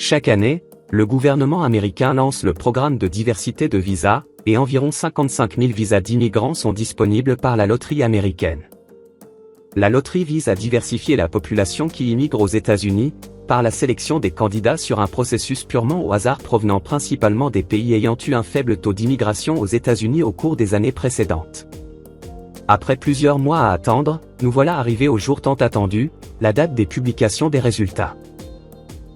Chaque année, le gouvernement américain lance le programme de diversité de visas, et environ 55 000 visas d'immigrants sont disponibles par la loterie américaine. La loterie vise à diversifier la population qui immigre aux États-Unis, par la sélection des candidats sur un processus purement au hasard provenant principalement des pays ayant eu un faible taux d'immigration aux États-Unis au cours des années précédentes. Après plusieurs mois à attendre, nous voilà arrivés au jour tant attendu, la date des publications des résultats.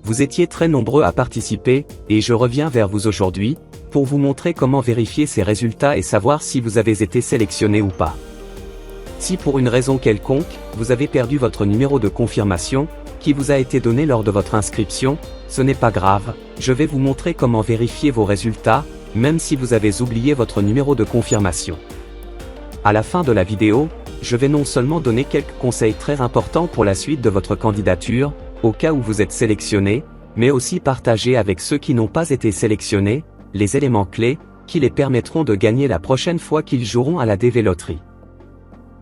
Vous étiez très nombreux à participer, et je reviens vers vous aujourd'hui, pour vous montrer comment vérifier ces résultats et savoir si vous avez été sélectionné ou pas. Si pour une raison quelconque, vous avez perdu votre numéro de confirmation, qui vous a été donné lors de votre inscription, ce n'est pas grave, je vais vous montrer comment vérifier vos résultats, même si vous avez oublié votre numéro de confirmation. À la fin de la vidéo, je vais non seulement donner quelques conseils très importants pour la suite de votre candidature, au cas où vous êtes sélectionné, mais aussi partager avec ceux qui n'ont pas été sélectionnés, les éléments clés, qui les permettront de gagner la prochaine fois qu'ils joueront à la DV Loterie.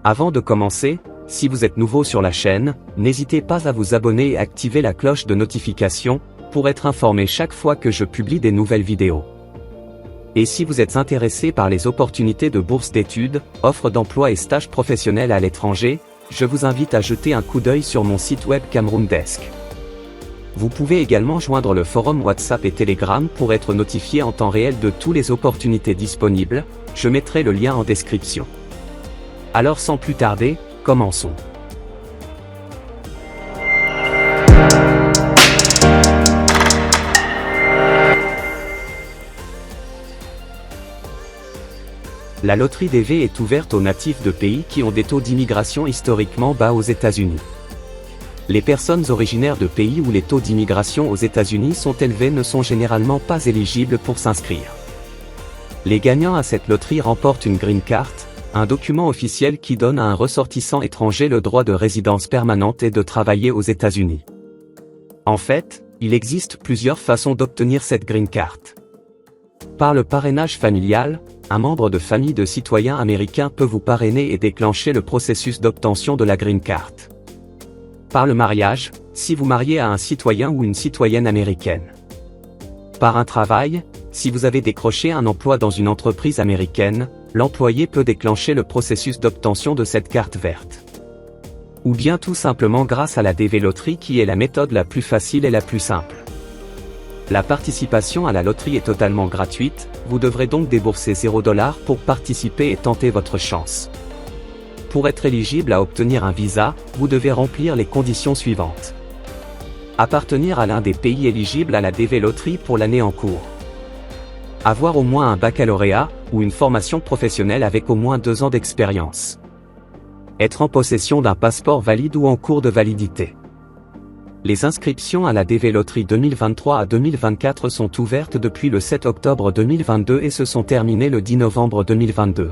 Avant de commencer, si vous êtes nouveau sur la chaîne, n'hésitez pas à vous abonner et activer la cloche de notification, pour être informé chaque fois que je publie des nouvelles vidéos. Et si vous êtes intéressé par les opportunités de bourse d'études, offres d'emploi et stages professionnels à l'étranger, je vous invite à jeter un coup d'œil sur mon site web Cameroon Desk. Vous pouvez également joindre le forum WhatsApp et Telegram pour être notifié en temps réel de toutes les opportunités disponibles, je mettrai le lien en description. Alors sans plus tarder, commençons. La loterie DV est ouverte aux natifs de pays qui ont des taux d'immigration historiquement bas aux États-Unis. Les personnes originaires de pays où les taux d'immigration aux États-Unis sont élevés ne sont généralement pas éligibles pour s'inscrire. Les gagnants à cette loterie remportent une Green Card, un document officiel qui donne à un ressortissant étranger le droit de résidence permanente et de travailler aux États-Unis. En fait, il existe plusieurs façons d'obtenir cette Green Card. Par le parrainage familial, un membre de famille de citoyens américains peut vous parrainer et déclencher le processus d'obtention de la Green Card. Par le mariage, si vous mariez à un citoyen ou une citoyenne américaine. Par un travail, si vous avez décroché un emploi dans une entreprise américaine, l'employé peut déclencher le processus d'obtention de cette carte verte. Ou bien tout simplement grâce à la DV Loterie qui est la méthode la plus facile et la plus simple. La participation à la loterie est totalement gratuite, vous devrez donc débourser $0 pour participer et tenter votre chance. Pour être éligible à obtenir un visa, vous devez remplir les conditions suivantes. Appartenir à l'un des pays éligibles à la DV Loterie pour l'année en cours. Avoir au moins un baccalauréat, ou une formation professionnelle avec au moins 2 ans d'expérience. Être en possession d'un passeport valide ou en cours de validité. Les inscriptions à la DV Loterie 2023 à 2024 sont ouvertes depuis le 7 octobre 2022 et se sont terminées le 10 novembre 2022.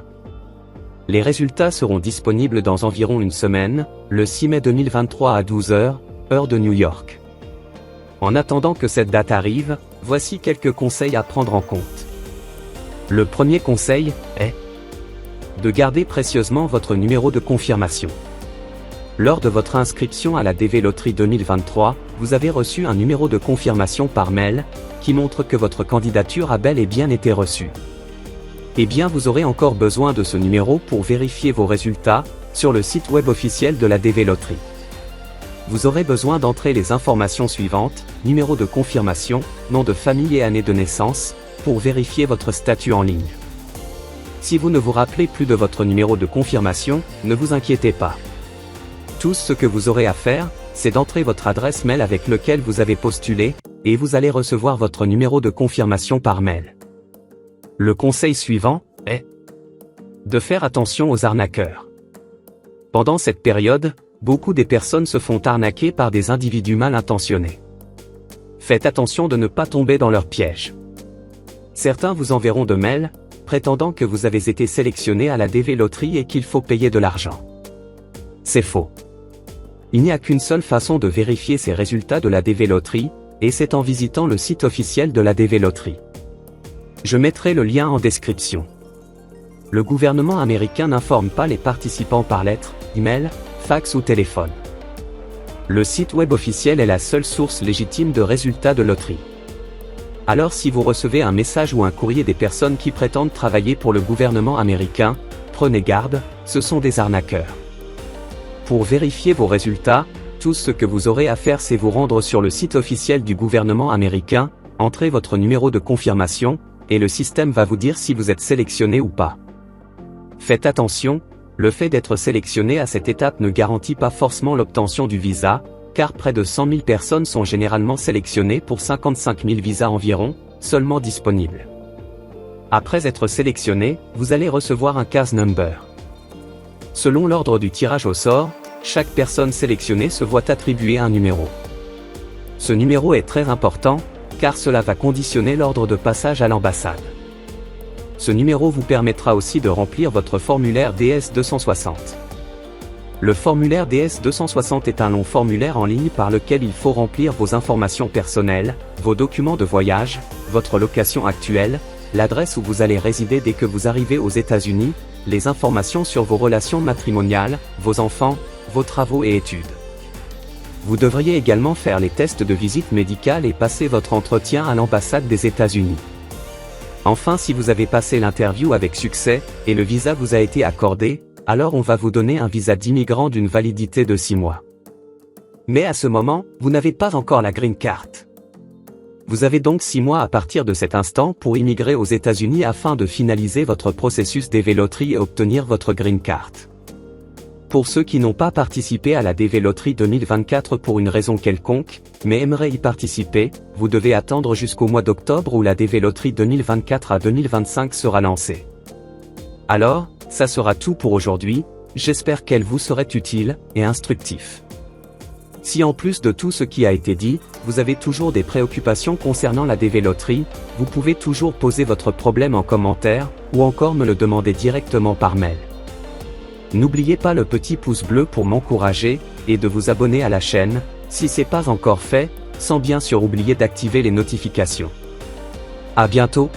Les résultats seront disponibles dans environ une semaine, le 6 mai 2023 à 12h, heure de New York. En attendant que cette date arrive, voici quelques conseils à prendre en compte. Le premier conseil est de garder précieusement votre numéro de confirmation. Lors de votre inscription à la DV Loterie 2023, vous avez reçu un numéro de confirmation par mail, qui montre que votre candidature a bel et bien été reçue. Eh bien vous aurez encore besoin de ce numéro pour vérifier vos résultats, sur le site web officiel de la DV Loterie. Vous aurez besoin d'entrer les informations suivantes, numéro de confirmation, nom de famille et année de naissance, pour vérifier votre statut en ligne. Si vous ne vous rappelez plus de votre numéro de confirmation, ne vous inquiétez pas. Tout ce que vous aurez à faire, c'est d'entrer votre adresse mail avec lequel vous avez postulé, et vous allez recevoir votre numéro de confirmation par mail. Le conseil suivant est de faire attention aux arnaqueurs. Pendant cette période, beaucoup des personnes se font arnaquer par des individus mal intentionnés. Faites attention de ne pas tomber dans leur piège. Certains vous enverront de mails, prétendant que vous avez été sélectionné à la DV Loterie et qu'il faut payer de l'argent. C'est faux. Il n'y a qu'une seule façon de vérifier ces résultats de la DV Loterie, et c'est en visitant le site officiel de la DV Loterie. Je mettrai le lien en description. Le gouvernement américain n'informe pas les participants par lettre, email, fax ou téléphone. Le site web officiel est la seule source légitime de résultats de loterie. Alors si vous recevez un message ou un courrier des personnes qui prétendent travailler pour le gouvernement américain, prenez garde, ce sont des arnaqueurs. Pour vérifier vos résultats, tout ce que vous aurez à faire c'est vous rendre sur le site officiel du gouvernement américain, entrez votre numéro de confirmation, et le système va vous dire si vous êtes sélectionné ou pas. Faites attention, le fait d'être sélectionné à cette étape ne garantit pas forcément l'obtention du visa, car près de 100 000 personnes sont généralement sélectionnées pour 55 000 visas environ, seulement disponibles. Après être sélectionné, vous allez recevoir un case number. Selon l'ordre du tirage au sort, chaque personne sélectionnée se voit attribuer un numéro. Ce numéro est très important, car cela va conditionner l'ordre de passage à l'ambassade. Ce numéro vous permettra aussi de remplir votre formulaire DS-260. Le formulaire DS-260 est un long formulaire en ligne par lequel il faut remplir vos informations personnelles, vos documents de voyage, votre location actuelle, l'adresse où vous allez résider dès que vous arrivez aux États-Unis, les informations sur vos relations matrimoniales, vos enfants, vos travaux et études. Vous devriez également faire les tests de visite médicale et passer votre entretien à l'ambassade des États-Unis. Enfin, si vous avez passé l'interview avec succès, et le visa vous a été accordé, alors on va vous donner un visa d'immigrant d'une validité de 6 mois. Mais à ce moment, vous n'avez pas encore la green card. Vous avez donc 6 mois à partir de cet instant pour immigrer aux États-Unis afin de finaliser votre processus DV Lottery et obtenir votre green card. Pour ceux qui n'ont pas participé à la DV Lottery 2024 pour une raison quelconque, mais aimeraient y participer, vous devez attendre jusqu'au mois d'octobre où la DV Lottery 2024 à 2025 sera lancée. Alors, ça sera tout pour aujourd'hui, j'espère qu'elle vous serait utile et instructif. Si en plus de tout ce qui a été dit, vous avez toujours des préoccupations concernant la DV Lottery, vous pouvez toujours poser votre problème en commentaire, ou encore me le demander directement par mail. N'oubliez pas le petit pouce bleu pour m'encourager, et de vous abonner à la chaîne, si c'est pas encore fait, sans bien sûr oublier d'activer les notifications. À bientôt.